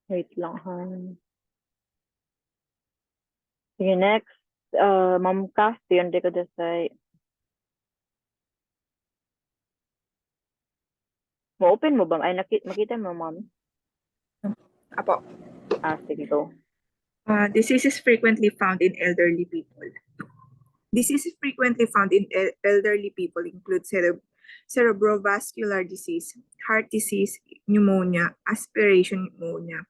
Wait lang ha. Sige, next. Ma'am Cass, yun di ko desay. Ma-open mo ba? Ay, makita mo, ma'am? Apo. Sige, go. Disease is frequently found in elderly people. Diseases frequently found in elderly people include cerebrovascular disease, heart disease, pneumonia, aspiration pneumonia,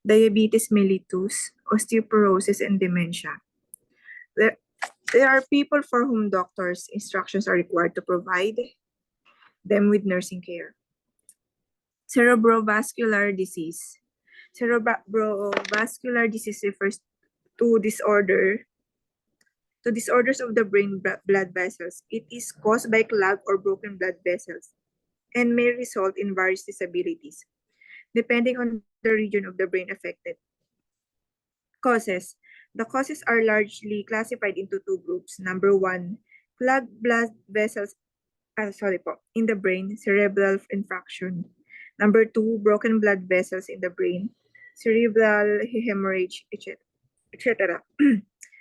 diabetes mellitus, osteoporosis, and dementia. There are people for whom doctors' instructions are required to provide them with nursing care. Cerebrovascular disease. Cerebrovascular disease refers to disorders of the brain blood vessels. It is caused by clogged or broken blood vessels and may result in various disabilities, depending on the region of the brain affected. Causes. The causes are largely classified into two groups. Number one, clogged blood vessels in the brain, cerebral infarction. Number two, broken blood vessels in the brain, cerebral hemorrhage, etc.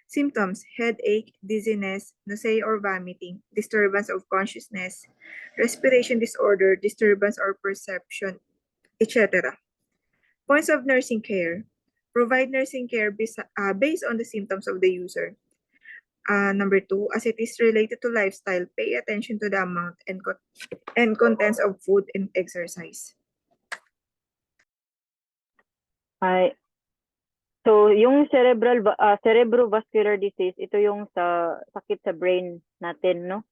Symptoms: headache, dizziness, nausea or vomiting, disturbance of consciousness, respiration disorder, disturbance or perception, etc. Points of nursing care. Provide nursing care based on the symptoms of the user. Number two, as it is related to lifestyle, pay attention to the amount and contents of food and exercise. Ay, so yung cerebrovascular disease, ito yung sa sakit sa brain natin, no?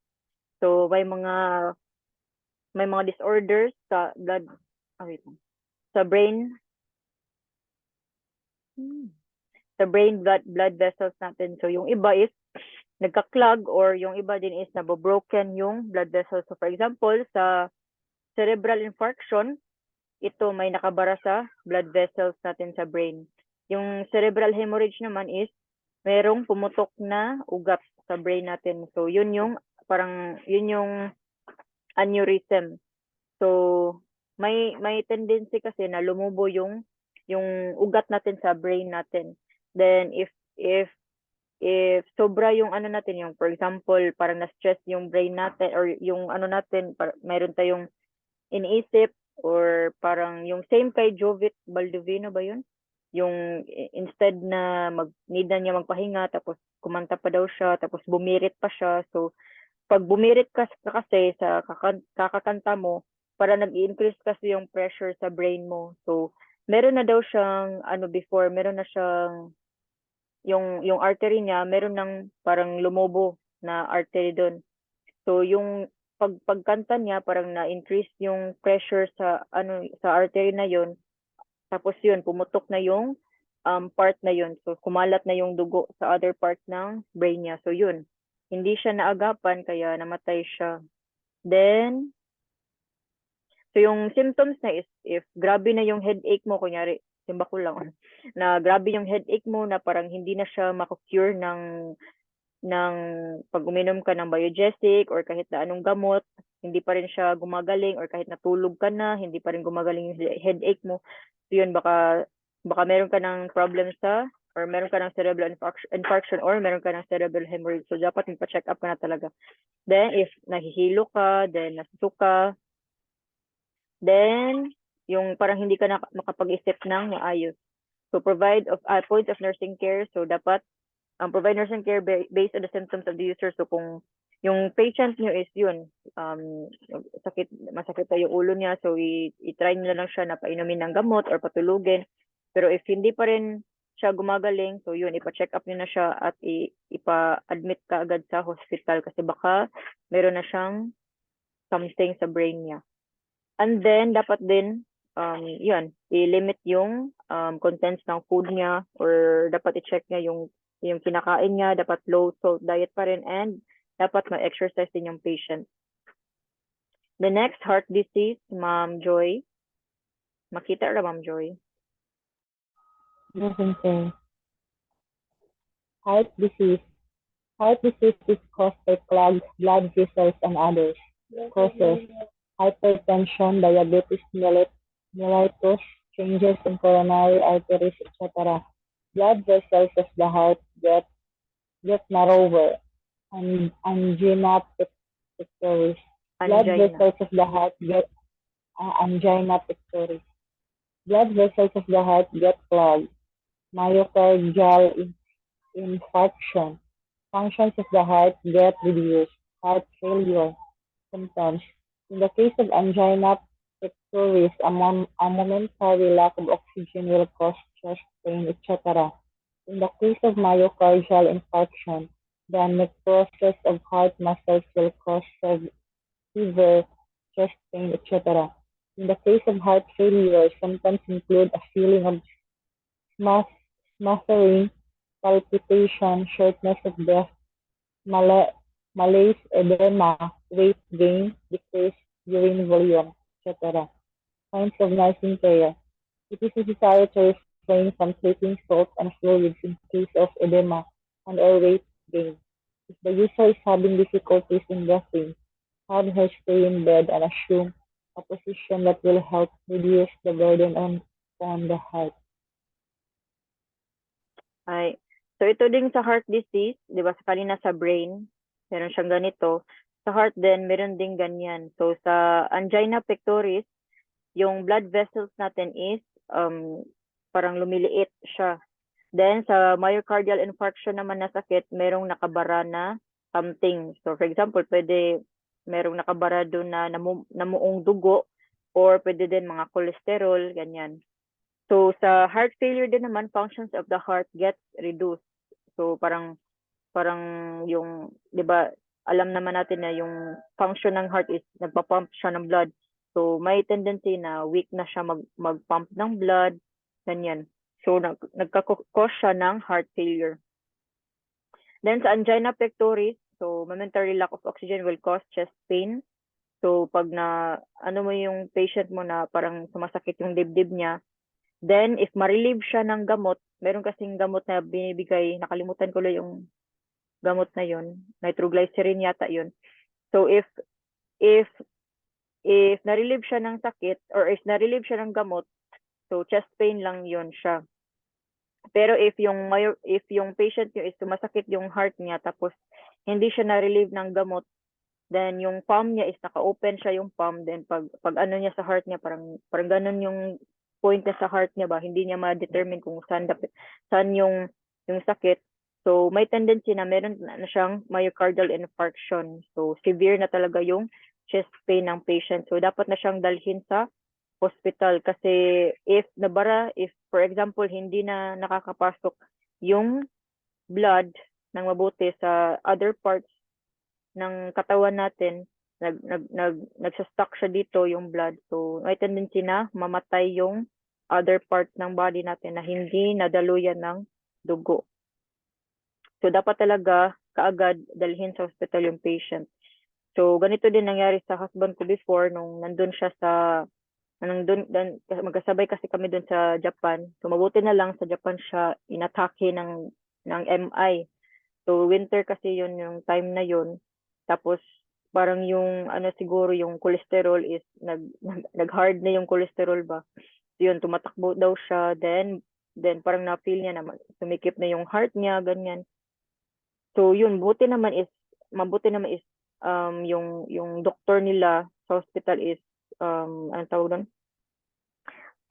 So may mga disorders sa blood, wait lang. Sa brain blood vessels natin. So yung iba is nagka-clog or yung iba din is nabo-broken yung blood vessels. So for example, sa cerebral infarction, ito may nakabara sa blood vessels natin sa brain. Yung cerebral hemorrhage naman is merong pumutok na ugat sa brain natin. So yun yung aneurysm. So may tendency kasi na lumubo yung ugat natin sa brain natin. Then if sobra yung ano natin, yung for example, parang na-stress yung brain natin or yung ano natin, mayroon tayong iniisip or parang yung same kay Jovit Baldovino ba yun? Yung instead na need na niya magpahinga tapos kumanta pa daw siya tapos bumirit pa siya. So pag bumirit ka kasi sa kakakanta mo, para nag-i-increase kasi yung pressure sa brain mo. So meron na daw siyang before, meron na siyang yung artery niya, meron ng parang lumobo na artery doon. So yung pagkanta niya parang na-increase yung pressure sa sa artery na yon. Tapos yun pumutok na yung part na yun. So kumalat na yung dugo sa other part ng brain niya. So yun, hindi siya naagapan kaya namatay siya. Then so yung symptoms na is if grabe na yung headache mo, kunyari simba ko lang na grabe yung headache mo na parang hindi na siya mako-cure ng pag uminom ka ng biogesic or kahit na anong gamot, hindi pa rin siya gumagaling or kahit natulog ka na, hindi pa rin gumagaling yung headache mo. So yun, baka meron ka ng problem or meron ka ng cerebral infarction or meron ka ng cerebral hemorrhage. So dapat magpa-check up ka na talaga. Then if nahihilo ka, then nasusuka, then yung parang hindi ka na makapag-isip ng maayos. So provide points of nursing care. So dapat provide nursing care based on the symptoms of the user. So kung yung patient nyo is yun, masakit pa yung ulo niya, so i-try nyo na lang siya na painumin ng gamot or patulugin. Pero if hindi pa rin siya gumagaling, so yun, ipa-check up nyo na siya at ipa-admit ka agad sa hospital kasi baka meron na siyang something sa brain niya. And then, dapat din, yun, i-limit yung contents ng food niya or dapat i-check niya yung kinakain niya, dapat low salt diet pa rin and dapat ma-exercise din yung patient. The next, heart disease, Ma'am Joy. Makita ra, Ma'am Joy? Nursing care. Heart disease. Heart disease is caused by clogged blood vessels and others. Causes: hypertension, diabetes mellitus, mellitus, changes in coronary arteries, etc. Blood vessels of the heart get narrower, and angina pectoris. Blood Angina. vessels of the heart get angina pectoris. Blood vessels of the heart get clogged. Myocardial infarction. Functions of the heart get reduced. Heart failure symptoms. In the case of angina pectoris, a momentary lack of oxygen will cause chest pain, etc. In the case of myocardial infarction, the necrosis of heart muscles will cause severe chest pain, etc. In the case of heart failure, symptoms include a feeling of smoth- smothering, palpitation, shortness of breath, malaise, edema, weight gain, decreased urine volume, etc. Signs of nursing care. It is necessary to refrain from taking salts and fluids in case of edema and or weight gain. If the user is having difficulties in breathing, have her stay in bed and assume a position that will help reduce the burden on the heart. Ay. So ito din sa heart disease, 'di ba? Sa kanina sa brain, meron siyang ganito. Sa heart din meron ding ganyan. So sa angina pectoris, yung blood vessels natin is parang lumiliit siya. Then sa myocardial infarction naman na sakit, merong nakabara na something. So for example, pwede merong nakabara doon na namuong dugo or pwede din mga cholesterol, ganyan. So sa heart failure din naman, functions of the heart gets reduced. So parang yung, 'di ba, alam naman natin na yung function ng heart is nagpa-pump siya ng blood. So may tendency na weak na siya mag-pump ng blood, ganyan. So nagka-cause siya ng heart failure. Then sa angina pectoris, so momentary lack of oxygen will cause chest pain. So pag na ano mo yung patient mo na parang sumasakit yung dibdib niya, then if ma-relieve siya ng gamot, meron kasing gamot na binibigay, nakalimutan ko lang yung gamot na yun, nitroglycerin yata yun. So if na-relieve siya ng sakit or if na-relieve siya ng gamot, so chest pain lang yun siya. Pero if yung patient niyo is sumasakit yung heart niya tapos hindi siya na-relieve ng gamot, then yung palm niya is naka-open siya yung palm, then pag ano niya sa heart niya, parang ganun yung point niya sa heart niya ba, hindi niya ma-determine kung saan yung sakit. So may tendency na meron na siyang myocardial infarction. So severe na talaga yung chest pain ng patient. So dapat na siyang dalhin sa hospital kasi if for example hindi na nakakapasok yung blood ng mabuti sa other parts ng katawan natin, nagsa-stuck siya dito yung blood. So may tendency na mamatay yung other part ng body natin na hindi nadaluyan ng dugo. So dapat talaga kaagad dalhin sa hospital yung patient. So ganito din nangyari sa husband ko before nung nandun siya magkasabay kasi kami dun sa Japan. So mabuti na lang sa Japan siya inatake ng MI. So winter kasi yun yung time na yun. Tapos parang yung ano siguro yung cholesterol is nag-hard na yung cholesterol ba. So yun tumatakbo daw siya, then parang na-feel niya na sumikip na yung heart niya, ganyan. So yun, mabuti naman is yung doktor nila sa hospital is anong tawag doon?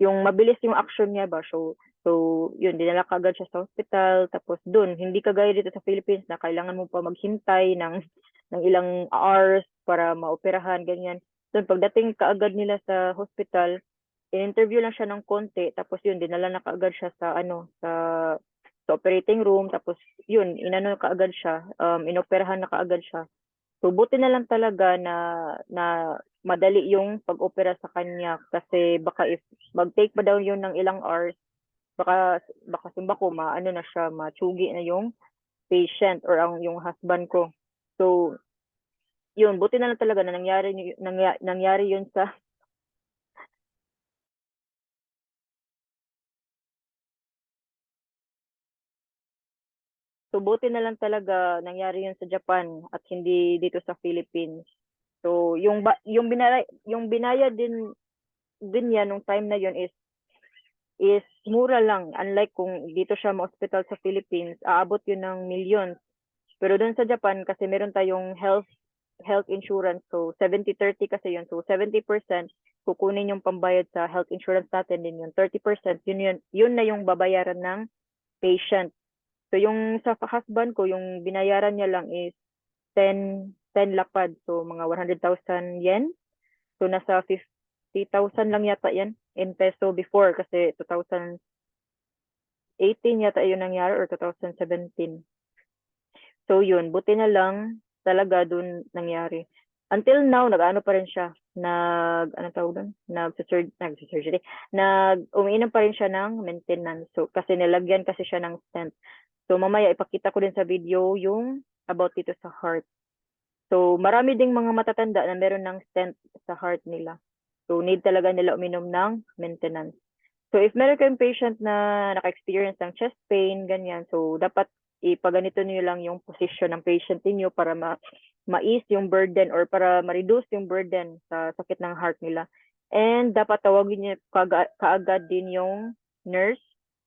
Yung mabilis yung action niya ba. So yun, dinala kaagad siya sa hospital. Tapos dun, hindi kagaya dito sa Philippines na kailangan mo pa maghintay ng ilang hours para maoperahan, ganyan. Dun, pagdating kaagad nila sa hospital, in-interview lang siya ng konti. Tapos yun, dinala na kaagad siya sa operating room. Tapos yun, inano kaagad siya, inoperahan na kaagad siya. So buti na lang talaga na madali yung pag-opera sa kanya kasi baka if mag-take pa daw yun ng ilang hours, baka simba ko maano na siya, matsugi na yung patient or yung husband ko. So yun, buti na lang talaga na nangyari yun sa So buti na lang talaga nangyari yun sa Japan at hindi dito sa Philippines. So yung binayad din din yan nung time na yun is mura lang. Unlike kung dito siya ma-hospital sa Philippines, aabot yun ng millions. Pero doon sa Japan, kasi meron tayong health insurance. So, 70-30 kasi yun. So, 70% kukunin yung pambayad sa health insurance natin din yun. 30% yun na yung babayaran ng patient. So, yung sa husband ko, yung binayaran niya lang is 10 lapad. So, mga 100,000 yen. So, nasa 50,000 lang yata yan in peso before kasi 2018 yata yun nangyari or 2017. So, yun. Buti na lang talaga dun nangyari. Until now, nag-ano pa rin siya. Ano tawag doon? Nag-surgery. Umiinom pa rin siya ng maintenance. So, kasi nilagyan kasi siya ng stent. So, mamaya ipakita ko din sa video yung about dito sa heart. So, marami ding mga matatanda na meron ng stent sa heart nila. So, need talaga nila uminom ng maintenance. So, if meron kayong patient na naka-experience ng chest pain, ganyan, so dapat ipaganito niyo lang yung position ng patient niyo para ma-ease yung burden or para ma-reduce yung burden sa sakit ng heart nila. And dapat tawagin niyo kaagad din yung nurse,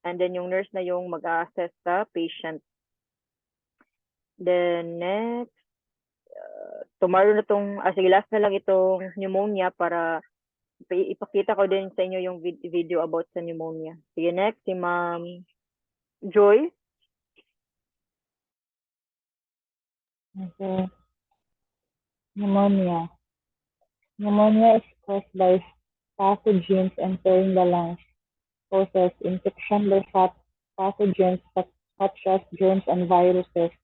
and then yung nurse na yung mag-a-assess sa patient. Then next, tomorrow na sige, last na lang itong pneumonia para ipakita ko din sa inyo yung video about sa pneumonia. Sige, next, si Ma'am Joy. Okay. Pneumonia. Pneumonia is caused by pathogens entering the lungs, causes infection by pathogens such as germs and viruses.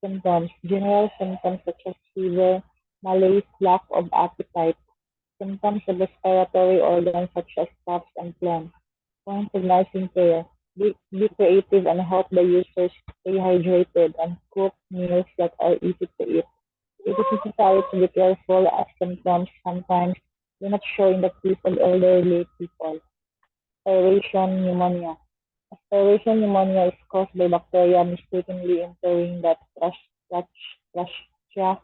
Symptoms. General symptoms such as fever, malaise, lack of appetite. Symptoms of respiratory organs such as coughs and phlegm. Points of nursing care. Be creative and help the users stay hydrated and cook meals that are easy to eat. It is necessary to be careful as symptoms sometimes do not show in the case of elderly people. Aspiration pneumonia. Aspiration pneumonia is caused by bacteria mistakenly entering the trachea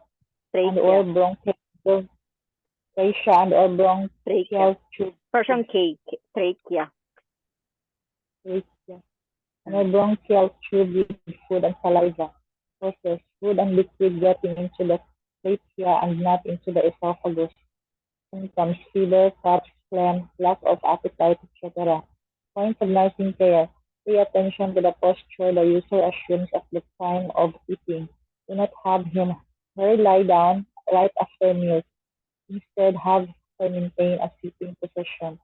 and or bronchial tube. Parang trachea. And a bronchial tube with food and saliva. Causes food and liquid getting into the trachea and not into the esophagus. Symptoms: fever, coughs, phlegm, lack of appetite, etc. Points of nursing care. Pay attention to the posture the user assumes at the time of eating. Do not have her lie down right after meals. Instead, have her maintain a sitting position.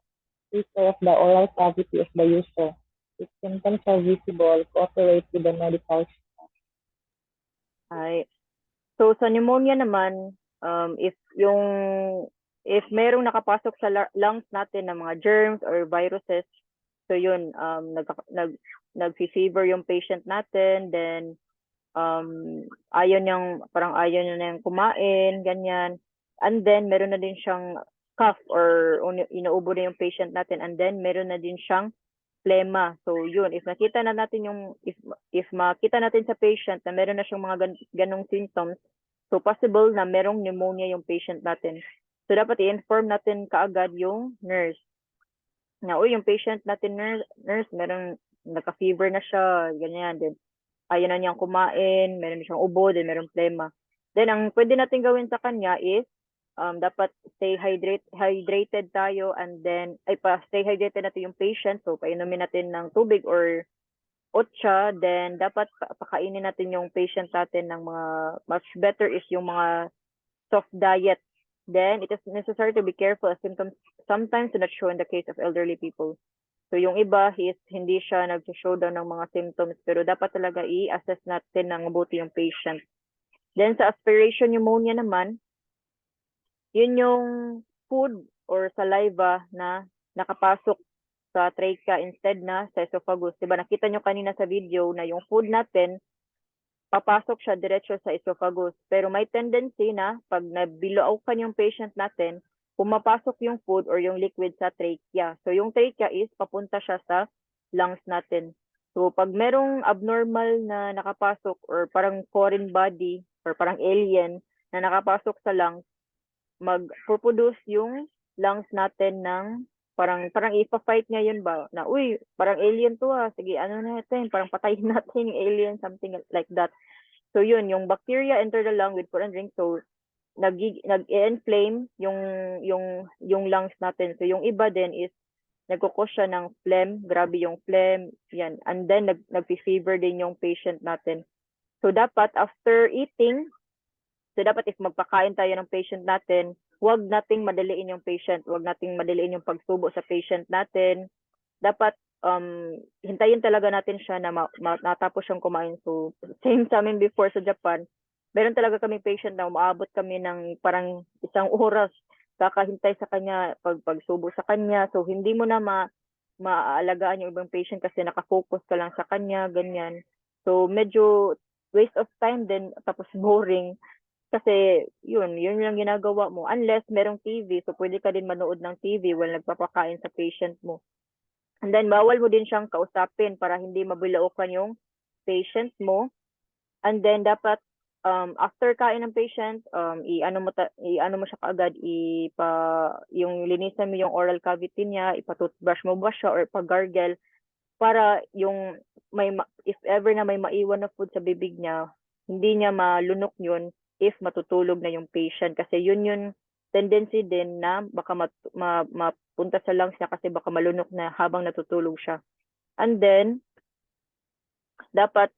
Take care of the oral cavity of the user. If symptoms are visible, cooperate with the medical staff. Ay. So, sa pneumonia naman, if merong nakapasok sa lungs natin ng mga germs or viruses, so yun, nag-fever yung patient natin, then ayaw niyang kumain, ganyan. And then, meron na din siyang cough or inuubo na yung patient natin, and then meron na din siyang phlegma. So yun, if makita natin sa patient na meron na siyang mga ganong symptoms, so possible na merong pneumonia yung patient natin. So dapat i-inform natin kaagad yung nurse. Na, yung patient natin nurse, merong naka-fever na siya, ganyan din. Ayaw na niyang kumain, meron na siyang ubo, then merong phlegma. Then ang pwede natin gawin sa kanya is dapat stay hydrated tayo, and then stay hydrated natin yung patient, so painumin natin ng tubig or otsa, then dapat pakainin natin yung patient natin ng mga much better is yung mga soft diet. Then it is necessary to be careful as symptoms sometimes do not show in the case of elderly people. So yung iba hindi siya nag-show down ng mga symptoms, pero dapat talaga i-assess natin ng mabuti yung patient. Then sa aspiration pneumonia naman, yun yung food or saliva na nakapasok sa trachea instead na sa esophagus. Diba nakita nyo kanina sa video na yung food natin, papasok siya diretso sa esophagus. Pero may tendency na pag nabilaukan yung patient natin, pumapasok yung food or yung liquid sa trachea. So yung trachea is papunta siya sa lungs natin. So pag merong abnormal na nakapasok or parang foreign body or parang alien na nakapasok sa lungs, mag-produce yung lungs natin ng parang ipa-fight niya yun ba na uy, parang alien to sige ano natin, parang patayin natin yung alien, something like that. So yun, yung bacteria enter the lung with food and drink, so nag-inflame yung lungs natin. So yung iba din is nagkukos siya ng phlegm, grabe yung phlegm, yan. And then nag-fever din yung patient natin. So dapat after eating, so dapat if magpakain tayo ng patient natin, huwag nating madaliin yung patient, huwag nating madaliin yung pagsubo sa patient natin. Dapat hintayin talaga natin siya na natapos siyang kumain. So same sa amin before sa Japan, meron talaga kami patient na umaabot kami ng parang 1 oras kakahintay sa kanya, pagsubo sa kanya. So hindi mo na maaalagaan yung ibang patient kasi nakafocus ka lang sa kanya, ganyan. So medyo waste of time din, tapos boring. Kasi yun lang ginagawa mo. Unless merong TV, so pwede ka din manood ng TV while nagpapakain sa patient mo. And then bawal mo din siyang kausapin para hindi mabilaukan yung patient mo. And then dapat after kain ng patient, i-ano mo siya kaagad, yung linisan mo yung oral cavity niya, ipa-toothbrush mo ba siya or ipa-gargle para yung if ever na may maiwan na food sa bibig niya, hindi niya malunok yun if matutulog na yung patient, kasi yun tendency din na baka mapunta sa lungs niya kasi baka malunok na habang natutulog siya. And then dapat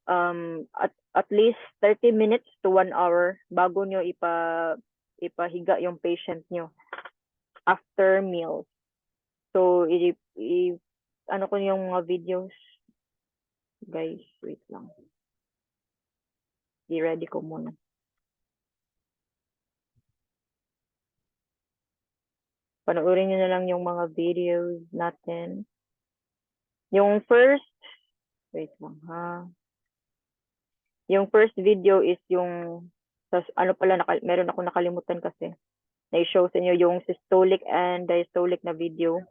at least 30 minutes to 1 hour bago nyo ipahiga yung patient nyo after meals. So ano ko yung mga videos, guys, wait lang, i-ready ko muna. Panoorin nyo na lang yung mga videos natin. Yung first, wait lang ha. Yung first video is yung, ano pala, meron ako nakalimutan kasi. Na-show sa inyo yung systolic and diastolic na video.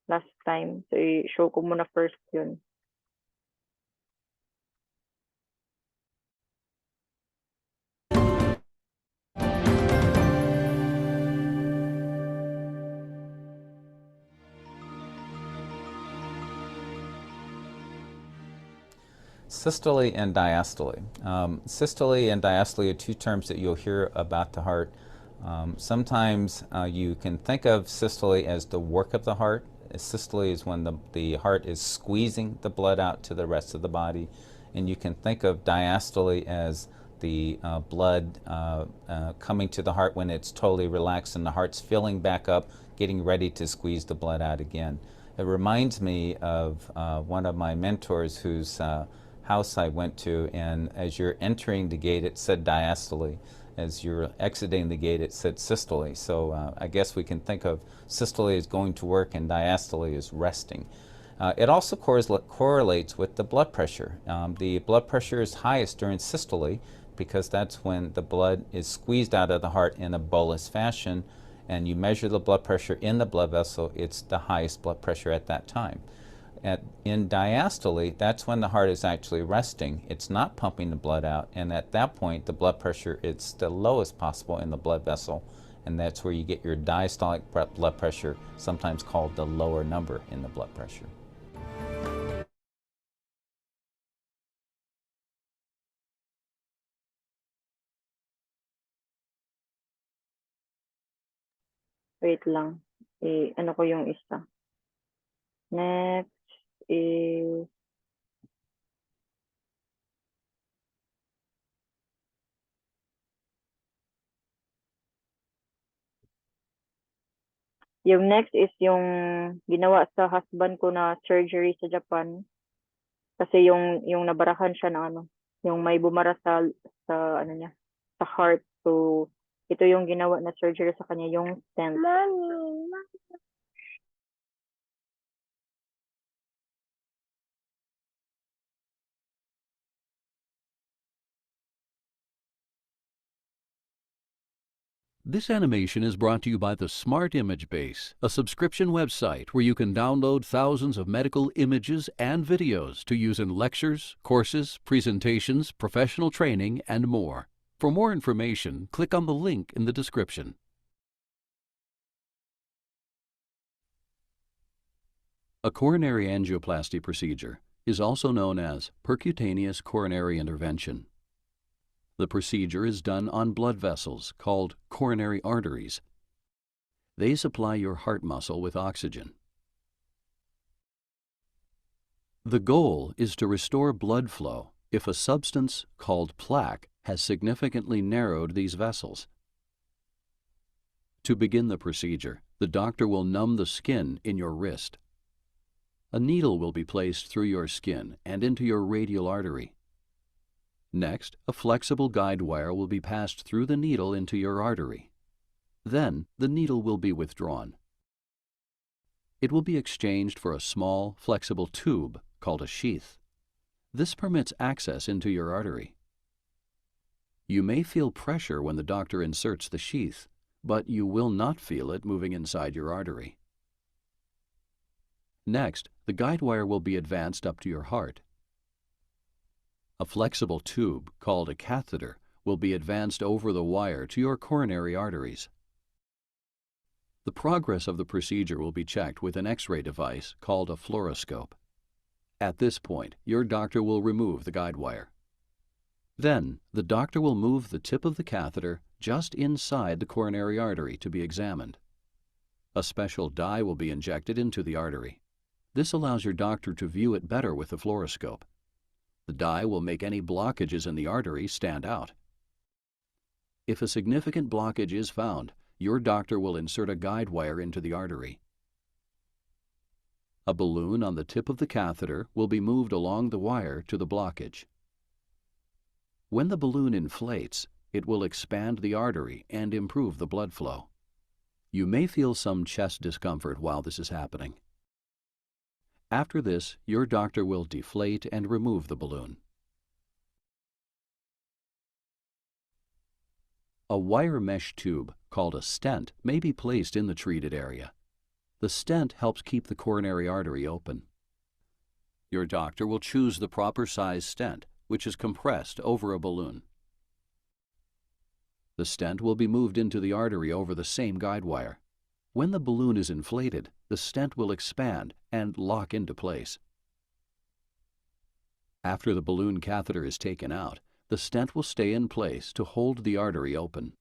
Last time. So, i-show ko muna first yun. Systole and diastole. Systole and diastole are two terms that you'll hear about the heart. Sometimes you can think of systole as the work of the heart. Systole is when the heart is squeezing the blood out to the rest of the body. And you can think of diastole as the blood coming to the heart when it's totally relaxed and the heart's filling back up, getting ready to squeeze the blood out again. It reminds me of one of my mentors whose house I went to, and as you're entering the gate it said diastole. As you're exiting the gate it said systole. So I guess we can think of systole as going to work and diastole as resting. It also correlates with the blood pressure. The blood pressure is highest during systole because that's when the blood is squeezed out of the heart in a bolus fashion, and you measure the blood pressure in the blood vessel, it's the highest blood pressure at that time. In diastole, that's when the heart is actually resting. It's not pumping the blood out, and at that point the blood pressure is the lowest possible in the blood vessel, and that's where you get your diastolic blood pressure, sometimes called the lower number in the blood pressure. Wait lang. Ano ko yung isa. Next is yung next is yung ginawa sa husband ko na surgery sa Japan. Kasi yung nabarahan siya ng ano, yung may bumara sa ano niya, sa heart. So ito yung ginawa na surgery sa kanya, yung stent. Mommy. This animation is brought to you by the Smart Image Base, a subscription website where you can download thousands of medical images and videos to use in lectures, courses, presentations, professional training, and more. For more information, click on the link in the description. A coronary angioplasty procedure is also known as percutaneous coronary intervention. The procedure is done on blood vessels called coronary arteries. They supply your heart muscle with oxygen. The goal is to restore blood flow if a substance called plaque has significantly narrowed these vessels. To begin the procedure, the doctor will numb the skin in your wrist. A needle will be placed through your skin and into your radial artery. Next, a flexible guide wire will be passed through the needle into your artery. Then, the needle will be withdrawn. It will be exchanged for a small, flexible tube called a sheath. This permits access into your artery. You may feel pressure when the doctor inserts the sheath, but you will not feel it moving inside your artery. Next, the guide wire will be advanced up to your heart. A flexible tube, called a catheter, will be advanced over the wire to your coronary arteries. The progress of the procedure will be checked with an X-ray device called a fluoroscope. At this point, your doctor will remove the guide wire. Then, the doctor will move the tip of the catheter just inside the coronary artery to be examined. A special dye will be injected into the artery. This allows your doctor to view it better with the fluoroscope. The dye will make any blockages in the artery stand out. If a significant blockage is found, your doctor will insert a guide wire into the artery. A balloon on the tip of the catheter will be moved along the wire to the blockage. When the balloon inflates, it will expand the artery and improve the blood flow. You may feel some chest discomfort while this is happening. After this, your doctor will deflate and remove the balloon. A wire mesh tube, called a stent, may be placed in the treated area. The stent helps keep the coronary artery open. Your doctor will choose the proper size stent, which is compressed over a balloon. The stent will be moved into the artery over the same guide wire. When the balloon is inflated, the stent will expand and lock into place. After the balloon catheter is taken out, the stent will stay in place to hold the artery open.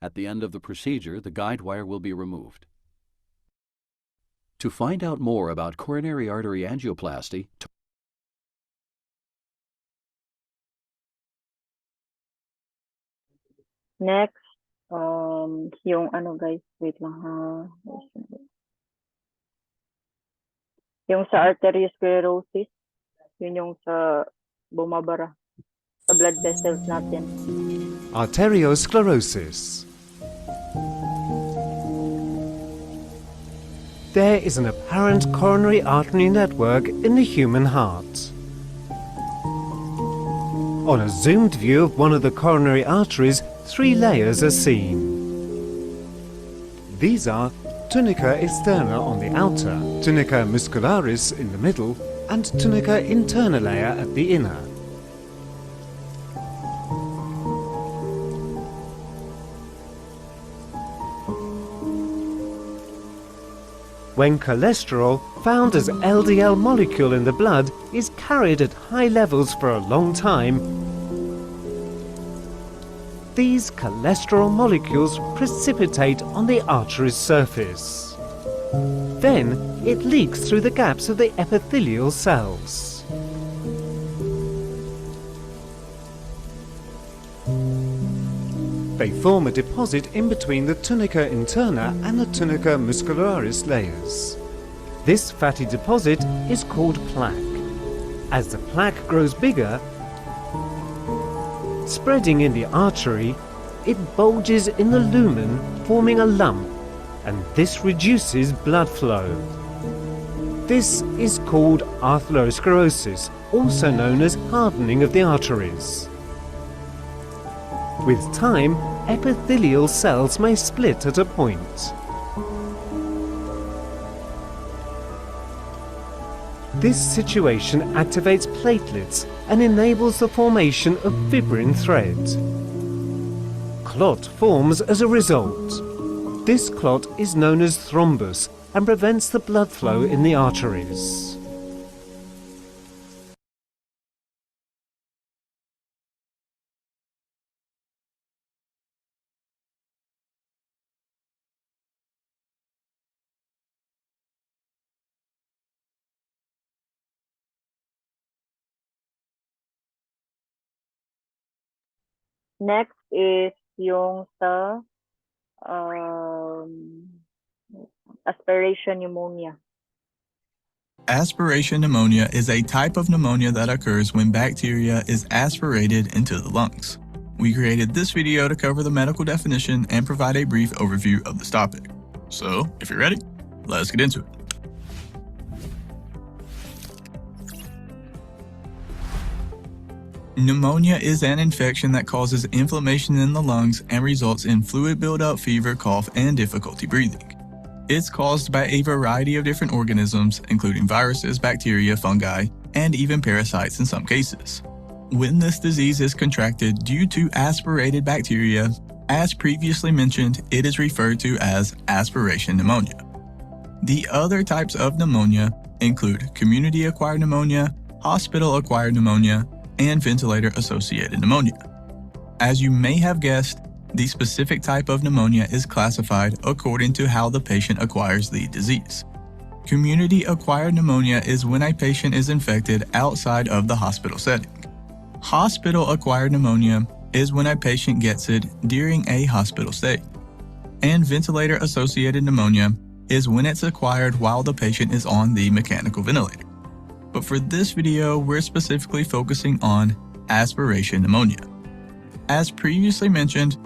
At the end of the procedure, the guide wire will be removed. To find out more about coronary artery angioplasty, Next, yung ano guys, wait lang ha. Yung sa arteriosclerosis, yun yung sa bumabara sa blood vessels natin. Arteriosclerosis. There is an apparent coronary artery network in the human heart. On a zoomed view of one of the coronary arteries, 3 layers are seen. These are tunica externa on the outer, tunica muscularis in the middle, and tunica interna layer at the inner. When cholesterol, found as LDL molecule in the blood, is carried at high levels for a long time, these cholesterol molecules precipitate on the artery's surface. Then it leaks through the gaps of the epithelial cells. They form a deposit in between the tunica interna and the tunica muscularis layers. This fatty deposit is called plaque. As the plaque grows bigger, spreading in the artery, it bulges in the lumen, forming a lump, and this reduces blood flow. This is called atherosclerosis, also known as hardening of the arteries. With time, epithelial cells may split at a point. This situation activates platelets and enables the formation of fibrin threads. Clot forms as a result. This clot is known as thrombus and prevents the blood flow in the arteries. Next is yung sa aspiration pneumonia. Aspiration pneumonia is a type of pneumonia that occurs when bacteria is aspirated into the lungs. We created this video to cover the medical definition and provide a brief overview of this topic. So, if you're ready, let's get into it. Pneumonia is an infection that causes inflammation in the lungs and results in fluid buildup, fever, cough, and difficulty breathing. It's caused by a variety of different organisms, including viruses, bacteria, fungi, and even parasites in some cases. When this disease is contracted due to aspirated bacteria, as previously mentioned, it is referred to as aspiration pneumonia. The other types of pneumonia include community-acquired pneumonia, hospital-acquired pneumonia, and ventilator-associated pneumonia. As you may have guessed, the specific type of pneumonia is classified according to how the patient acquires the disease. Community-acquired pneumonia is when a patient is infected outside of the hospital setting. Hospital-acquired pneumonia is when a patient gets it during a hospital stay. And ventilator-associated pneumonia is when it's acquired while the patient is on the mechanical ventilator. But for this video, we're specifically focusing on aspiration pneumonia. As previously mentioned,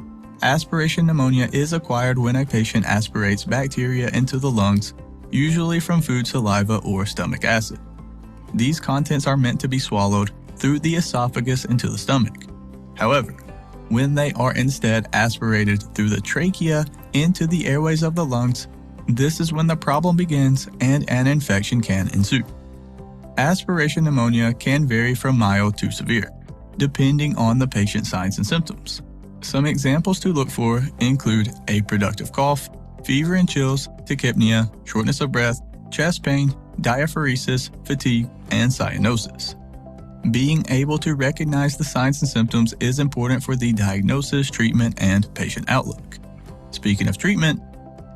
aspiration pneumonia is acquired when a patient aspirates bacteria into the lungs, usually from food, saliva, or stomach acid. These contents are meant to be swallowed through the esophagus into the stomach. However, when they are instead aspirated through the trachea into the airways of the lungs, this is when the problem begins and an infection can ensue. Aspiration pneumonia can vary from mild to severe, depending on the patient's signs and symptoms. Some examples to look for include a productive cough, fever and chills, tachypnea, shortness of breath, chest pain, diaphoresis, fatigue, and cyanosis. Being able to recognize the signs and symptoms is important for the diagnosis, treatment, and patient outlook. Speaking of treatment,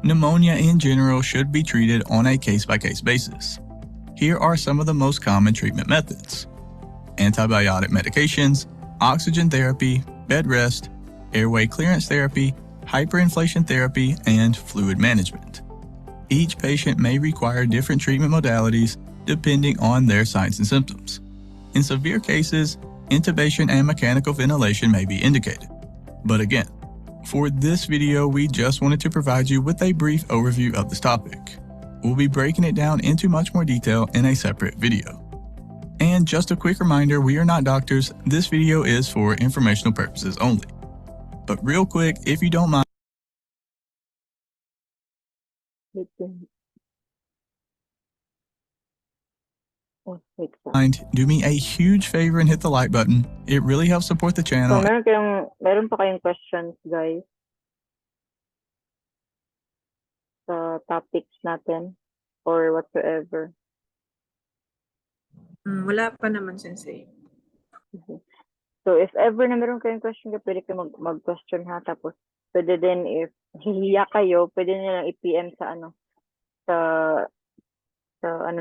pneumonia in general should be treated on a case-by-case basis. Here are some of the most common treatment methods: antibiotic medications, oxygen therapy, bed rest, airway clearance therapy, hyperinflation therapy, and fluid management. Each patient may require different treatment modalities depending on their signs and symptoms. In severe cases, intubation and mechanical ventilation may be indicated. But again, for this video, we just wanted to provide you with a brief overview of this topic. We'll be breaking it down into much more detail in a separate video. And just a quick reminder, we are not doctors. This video is for informational purposes only. But real quick, if you don't mind, do me a huge favor and hit the like button. It really helps support the So, channel. meron pa kayong questions, guys, sa topics natin or whatsoever? Wala pa naman, Sensei. Okay. So, if ever na meron kayong question, pwede kayo mag-question ha. Tapos, pwede din if hihiya kayo, pwede nilang i-PM sa ano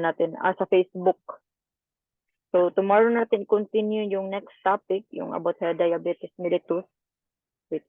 natin, sa Facebook. So, tomorrow natin continue yung next topic, yung about sa diabetes mellitus. Wait,